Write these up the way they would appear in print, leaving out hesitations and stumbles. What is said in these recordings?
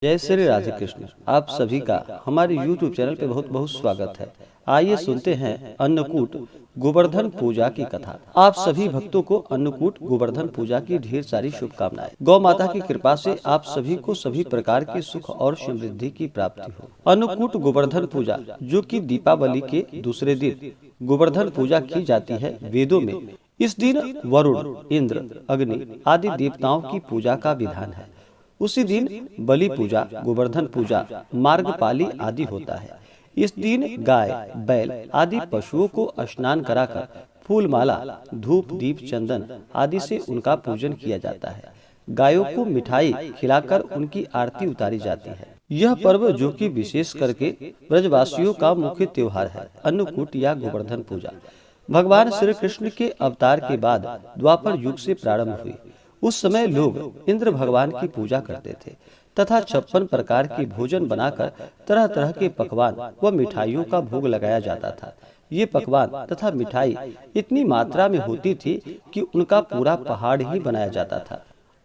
जय श्री राधे कृष्ण। आप सभी का हमारे YouTube चैनल पे बहुत बहुत स्वागत है। आइए सुनते हैं अन्नकूट गोवर्धन पूजा की कथा। आप सभी भक्तों को अन्नकूट गोवर्धन पूजा की ढेर सारी शुभकामनाएं। गौ माता की कृपा से आप सभी को सभी प्रकार के सुख और समृद्धि की प्राप्ति हो। अन्नकूट गोवर्धन पूजा, जो कि दीपावली के दूसरे दिन गोवर्धन पूजा की जाती है, वेदों में इस दिन वरुण, इंद्र, अग्नि आदि देवताओं की पूजा का विधान है। उसी दिन बलि पूजा, गोवर्धन पूजा, मार्गपाली आदि होता है। इस दिन गाय, बैल आदि पशुओं को स्नान कराकर फूल माला, धूप, दीप, चंदन आदि से उनका पूजन किया जाता है। गायों को मिठाई खिलाकर उनकी आरती उतारी जाती है। यह पर्व, जो कि विशेष करके ब्रजवासियों का मुख्य त्योहार है, अन्नकूट या गोवर्धन पूजा, भगवान श्री कृष्ण के अवतार के बाद द्वापर युग से प्रारंभ हुई। उस समय लोग इंद्र भगवान की पूजा करते थे तथा 56 प्रकार की भोजन बनाकर तरह तरह के पकवान व मिठाइयों का भोग लगाया जाता था। ये पकवान तथा मिठाई इतनी मात्रा में होती थी कि उनका पूरा पहाड़ ही बनाया जाता था।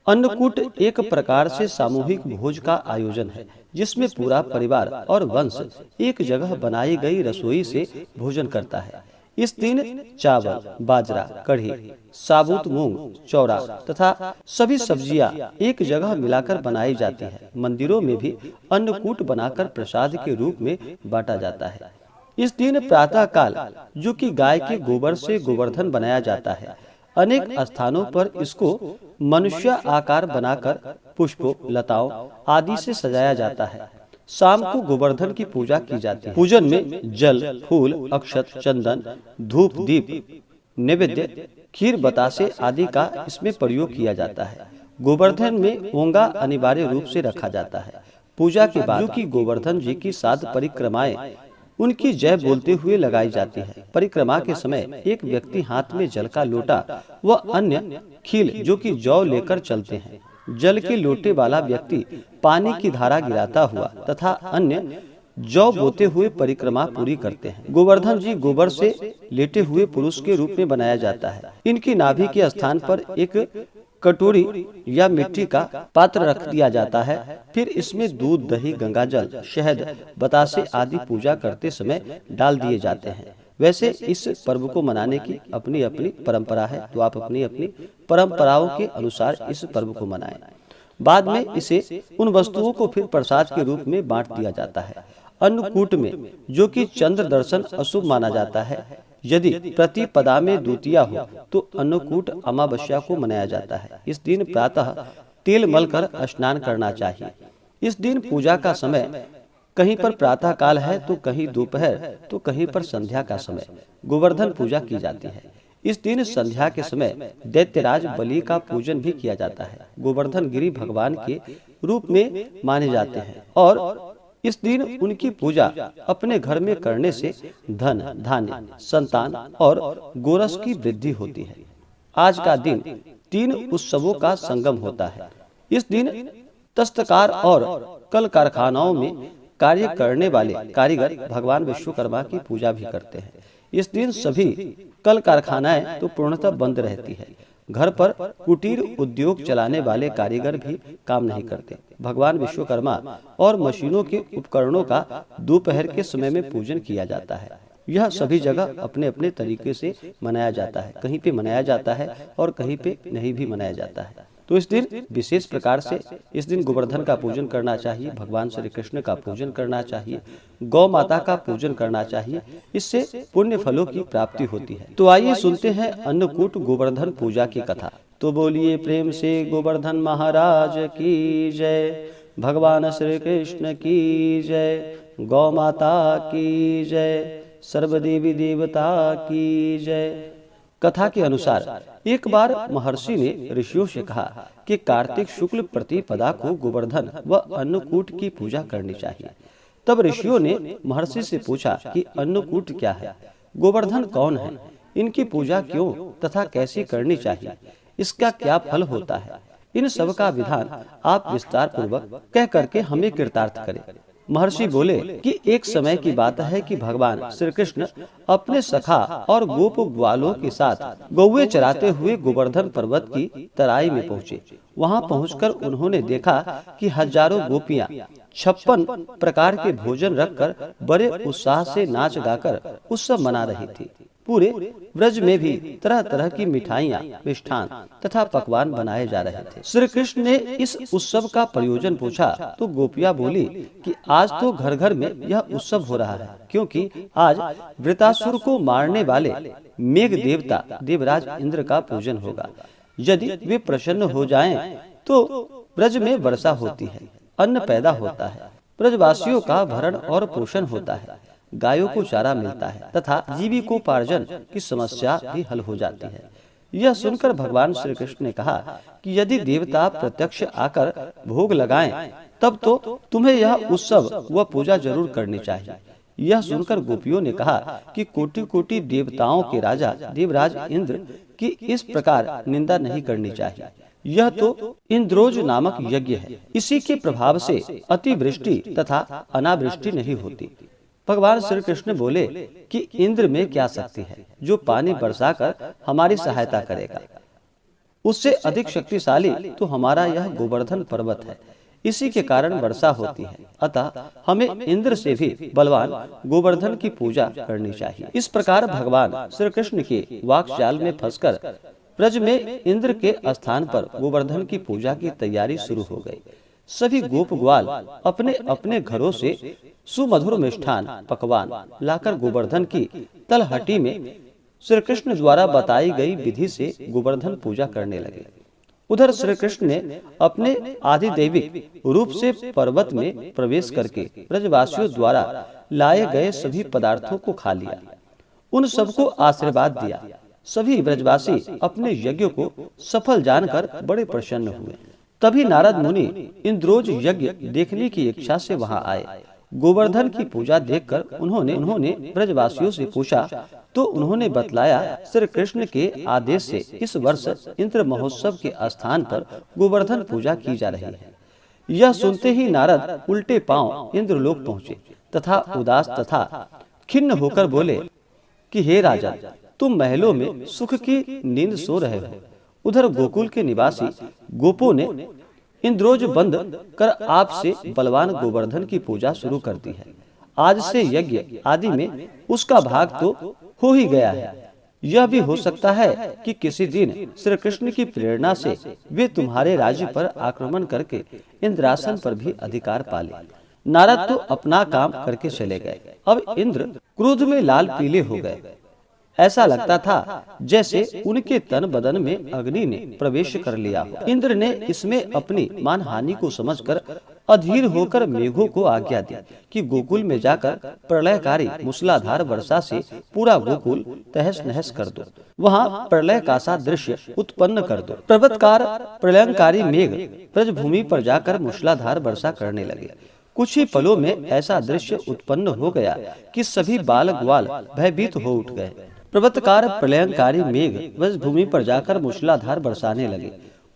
अन्नकूट एक प्रकार से सामूहिक भोज का आयोजन है, जिसमें पूरा परिवार और वंश एक जगह बनाई गई रसोई से भोजन करता है। इस दिन चावल, बाजरा, कढ़ी, साबुत मूंग, चौरा तथा सभी सब्जियां एक जगह मिलाकर बनाई जाती है। मंदिरों में भी अन्नकूट बनाकर प्रसाद के रूप में बांटा जाता है। इस दिन प्रातः काल, जो कि गाय के गोबर से गोवर्धन बनाया जाता है, अनेक स्थानों पर इसको मनुष्य आकार बनाकर पुष्पों, लताओं आदि से सजाया जाता है। शाम को गोवर्धन की पूजा की जाती है। पूजन में जल, फूल, अक्षत, चंदन, धूप, दीप, नैवेद्य, खीर, बतासे आदि का इसमें प्रयोग किया जाता है। गोवर्धन में ओंगा अनिवार्य रूप से रखा जाता है। पूजा के बाद, जो कि गोवर्धन जी की 7 परिक्रमाएं उनकी जय बोलते हुए लगाई जाती है। परिक्रमा के समय एक व्यक्ति हाथ में जल का लोटा व अन्य खील, जो कि जौ, लेकर चलते हैं। जल के लोटे वाला व्यक्ति पानी की धारा गिराता हुआ तथा अन्य जौ बोते हुए परिक्रमा पूरी करते हैं। गोवर्धन जी गोबर से लेटे हुए पुरुष के रूप में बनाया जाता है। इनकी नाभि के स्थान पर एक कटोरी या मिट्टी का पात्र रख दिया जाता है। फिर इसमें दूध, दही, गंगाजल, शहद, बतासे आदि पूजा करते समय डाल दिए जाते हैं। वैसे इस पर्व को मनाने की अपनी अपनी परंपरा है, तो आप अपनी अपनी परंपराओं के अनुसार इस पर्व को मनाएं। बाद में इसे उन वस्तुओं को फिर प्रसाद के रूप में बांट दिया जाता है। अन्नकूट में, जो कि चंद्र दर्शन अशुभ माना जाता है, यदि प्रतिपदा में द्वितीया हो तो अन्नकूट अमावस्या को मनाया जाता है। इस दिन प्रातः तेल मलकर स्नान करना चाहिए। इस दिन पूजा का समय कहीं पर प्रातः काल है, तो कहीं दोपहर, तो कहीं पर संध्या का समय गोवर्धन पूजा की जाती है। इस दिन संध्या के समय दैत्यराज बलि का पूजन भी किया जाता है। गोवर्धन गिरी भगवान के रूप में माने जाते हैं और इस दिन उनकी पूजा अपने घर में करने से धन, धान्य, संतान और गोरस की वृद्धि होती है। आज का दिन 3 उत्सवों का संगम होता है। इस दिन दस्तकार और कल कारखानाओं में कार्य करने वाले कारीगर भगवान विश्वकर्मा की पूजा भी करते हैं। इस दिन सभी कल कारखानाएं तो पूर्णतः बंद रहती है। घर पर कुटीर उद्योग चलाने वाले कारीगर भी काम नहीं करते। भगवान विश्वकर्मा और मशीनों के उपकरणों का दोपहर के समय में पूजन किया जाता है। यह सभी जगह अपने अपने तरीके से मनाया जाता है। कहीं पे मनाया जाता है और कहीं पे नहीं भी मनाया जाता है। तो इस दिन विशेष प्रकार से इस दिन गोवर्धन का पूजन करना चाहिए, भगवान श्री कृष्ण का पूजन करना चाहिए, गौ माता का पूजन करना चाहिए। इससे पुण्य फलों की प्राप्ति होती है। तो आइए सुनते हैं अन्नकूट गोवर्धन पूजा की कथा। तो बोलिए प्रेम से गोवर्धन महाराज की जय, भगवान श्री कृष्ण की जय, गौ माता की जय, सर्वदेवी देवता की जय। कथा के अनुसार एक बार महर्षि ने ऋषियों से कहा कि कार्तिक शुक्ल प्रतिपदा को गोवर्धन व अन्नकूट की पूजा करनी चाहिए। तब ऋषियों ने महर्षि से पूछा कि अन्नकूट क्या है, गोवर्धन कौन है, इनकी पूजा क्यों तथा कैसी करनी चाहिए, इसका क्या फल होता है, इन सब का विधान आप विस्तार पूर्वक कह करके हमें कृतार्थ करें। महर्षि बोले कि एक समय की बात है कि भगवान श्री कृष्ण अपने सखा और गोप ग्वालों के साथ गौवे चराते हुए गोवर्धन पर्वत की तराई में पहुँचे। वहाँ पहुंचकर उन्होंने देखा कि हजारों गोपियां 56 प्रकार के भोजन रखकर बड़े उत्साह से नाच गाकर उत्सव मना रही थी। पूरे ब्रज में भी तरह तरह की मिठाइयाँ, मिष्ठान तथा पकवान बनाए जा रहे थे। श्री कृष्ण ने इस उत्सव का प्रयोजन पूछा तो गोपियाँ बोली कि आज तो घर घर में यह उत्सव हो रहा है, क्योंकि आज वृतासुर को मारने वाले मेघ देवता देवराज इंद्र का पूजन होगा। यदि वे प्रसन्न हो जाएं, तो ब्रज में वर्षा होती है, अन्न पैदा होता है, ब्रजवासियों का भरण और पोषण होता है, गायों को चारा मिलता है तथा जीविकोपार्जन की समस्या भी हल हो जाती है। यह सुनकर भगवान श्री कृष्ण ने कहा कि यदि देवता प्रत्यक्ष आकर भोग लगाएं, तब तो तुम्हें यह उत्सव व पूजा जरूर करनी चाहिए। यह सुनकर गोपियों ने कहा कि कोटि कोटि देवताओं के राजा देवराज इंद्र की इस प्रकार निंदा नहीं करनी चाहिए। यह तो इंद्रोज नामक यज्ञ है, इसी के प्रभाव से अतिवृष्टि तथा अनावृष्टि नहीं होती। भगवान श्री कृष्ण बोले कि इंद्र में क्या शक्ति है जो पानी बरसाकर हमारी सहायता करेगा। उससे अधिक शक्तिशाली तो हमारा यह गोवर्धन पर्वत है, इसी के कारण वर्षा होती है। अतः हमें इंद्र से भी बलवान गोवर्धन की पूजा करनी चाहिए। इस प्रकार भगवान श्री कृष्ण के वाक्चाल में फंसकर ब्रज में इंद्र के स्थान पर गोवर्धन की पूजा की तैयारी शुरू हो गई। सभी गोप ग्वाल अपने अपने घरों से सुमधुर मिष्ठान पकवान लाकर गोवर्धन की तलहटी में श्री कृष्ण द्वारा बताई गई विधि से गोवर्धन पूजा करने लगे। उधर श्री कृष्ण ने अपने आदिदैविक रूप से पर्वत में प्रवेश करके ब्रजवासियों द्वारा लाए गए सभी पदार्थों को खा लिया, उन सबको आशीर्वाद दिया। सभी ब्रजवासी अपने यज्ञ को सफल जानकर बड़े प्रसन्न हुए। तभी नारद मुनि इंद्रोज यज्ञ देखने की इच्छा से वहां आए। गोवर्धन की पूजा देखकर उन्होंने ब्रजवासियों से पूछा तो उन्होंने बतलाया श्री कृष्ण के आदेश से इस वर्ष इंद्र महोत्सव के स्थान पर गोवर्धन पूजा की जा रही है। यह सुनते ही नारद उल्टे पांव इंद्रलोक पहुँचे तथा उदास तथा खिन्न होकर बोले कि हे राजा, तुम महलों में सुख की नींद सो रहे हो। उधर गोकुल के निवासी गोपों ने इंद्रोज बंद कर आपसे बलवान गोवर्धन की पूजा शुरू कर दी है। आज से यज्ञ आदि में उसका भाग तो हो ही गया है। यह भी हो सकता है कि किसी दिन श्री कृष्ण की प्रेरणा से वे तुम्हारे राज्य पर आक्रमण करके इंद्रासन पर भी अधिकार पाले। नारद तो अपना काम करके चले गए। अब इंद्र क्रोध में लाल पीले हो गए। ऐसा लगता था जैसे उनके तन बदन में अग्नि ने प्रवेश कर लिया हो। इंद्र ने इसमें अपनी मानहानि को समझकर अधीर होकर मेघों को आज्ञा दी कि गोकुल में जाकर प्रलयकारी मूसलाधार वर्षा से पूरा गोकुल तहस नहस कर दो। वहाँ प्रलय का सा दृश्य उत्पन्न कर दो। पर्वतकार प्रलयंकारी मेघ ब्रजभूमि पर जाकर मूसलाधार वर्षा करने लगे। कुछ ही पलों में ऐसा दृश्य उत्पन्न हो गया कि सभी बाल ग्वाल भयभीत हो उठ गए। पर्वतकार प्रलयंकारी मेघ ब्रजभूमि पर जाकर मूसलाधार बरसाने लगे।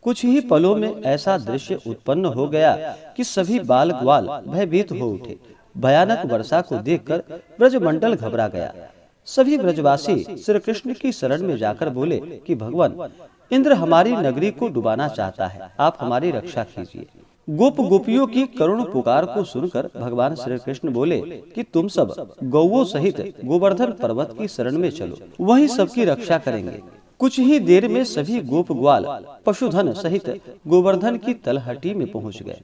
कुछ ही पलों में ऐसा दृश्य उत्पन्न हो गया कि सभी बाल ग्वाल भयभीत हो उठे। भयानक वर्षा को देखकर ब्रजमंडल घबरा गया। सभी ब्रजवासी श्री कृष्ण की शरण में जाकर बोले कि भगवान, इंद्र हमारी नगरी को डुबाना चाहता है, आप हमारी रक्षा कीजिए। गोप गोपियों की करुण पुकार को सुनकर भगवान श्री कृष्ण बोले कि तुम सब गौओं सहित गोवर्धन पर्वत की शरण में चलो, वही सबकी रक्षा करेंगे। कुछ ही देर में सभी गोप ग्वाल पशुधन सहित गोवर्धन की तलहटी में पहुंच गए।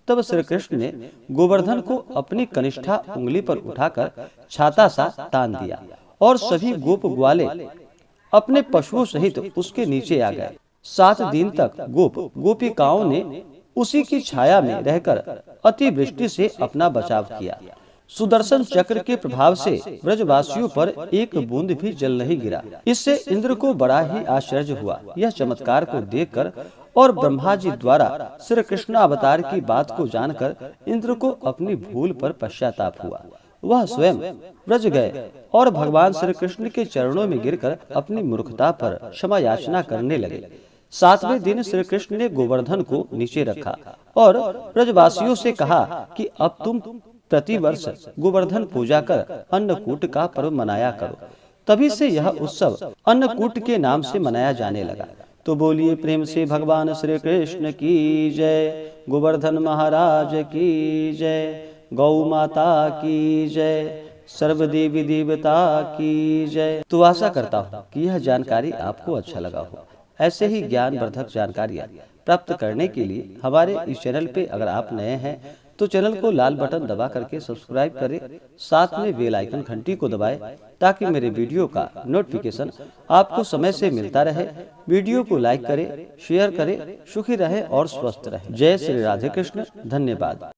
तब श्री कृष्ण ने गोवर्धन को अपनी कनिष्ठा उंगली पर उठाकर छाता सा तान दिया और सभी गोप ग्वाले अपने पशुओं सहित उसके नीचे आ गए। 7 दिन तक गोपिकाओं ने उसी की छाया में रहकर अतिवृष्टि से अपना बचाव किया। सुदर्शन चक्र के प्रभाव से ब्रजवासियों पर एक बूंद भी जल नहीं गिरा। इससे इंद्र को बड़ा ही आश्चर्य हुआ। यह चमत्कार को देखकर और ब्रह्मा जी द्वारा श्री कृष्ण अवतार की बात को जानकर इंद्र को अपनी भूल पर पश्चाताप हुआ। वह स्वयं ब्रज गए और भगवान श्री कृष्ण के चरणों में गिरकर अपनी मूर्खता पर क्षमा याचना करने लगे। 7वें दिन श्री कृष्ण ने गोवर्धन को नीचे रखा और ब्रजवासियों से कहा कि अब तुम प्रतिवर्ष गोवर्धन पूजा कर अन्नकूट का पर्व मनाया करो। तभी से यह उत्सव अन्नकूट के नाम से मनाया जाने लगा। तो बोलिए प्रेम से भगवान श्री कृष्ण की जय, गोवर्धन महाराज की जय, गौ माता की जय, सर्वदेवी देवता की जय। तो आशा करता हूँ कि यह जानकारी आपको अच्छा लगा हो। ऐसे ही ज्ञानवर्धक जानकारियाँ प्राप्त करने के लिए हमारे इस चैनल पे अगर आप नए हैं तो चैनल को लाल बटन दबा करके सब्सक्राइब करें, साथ में बेल आइकन घंटी को दबाएं ताकि मेरे वीडियो का नोटिफिकेशन आपको समय से मिलता रहे। वीडियो को लाइक करें, शेयर करें, सुखी रहे और स्वस्थ रहे। जय श्री राधे कृष्ण। धन्यवाद।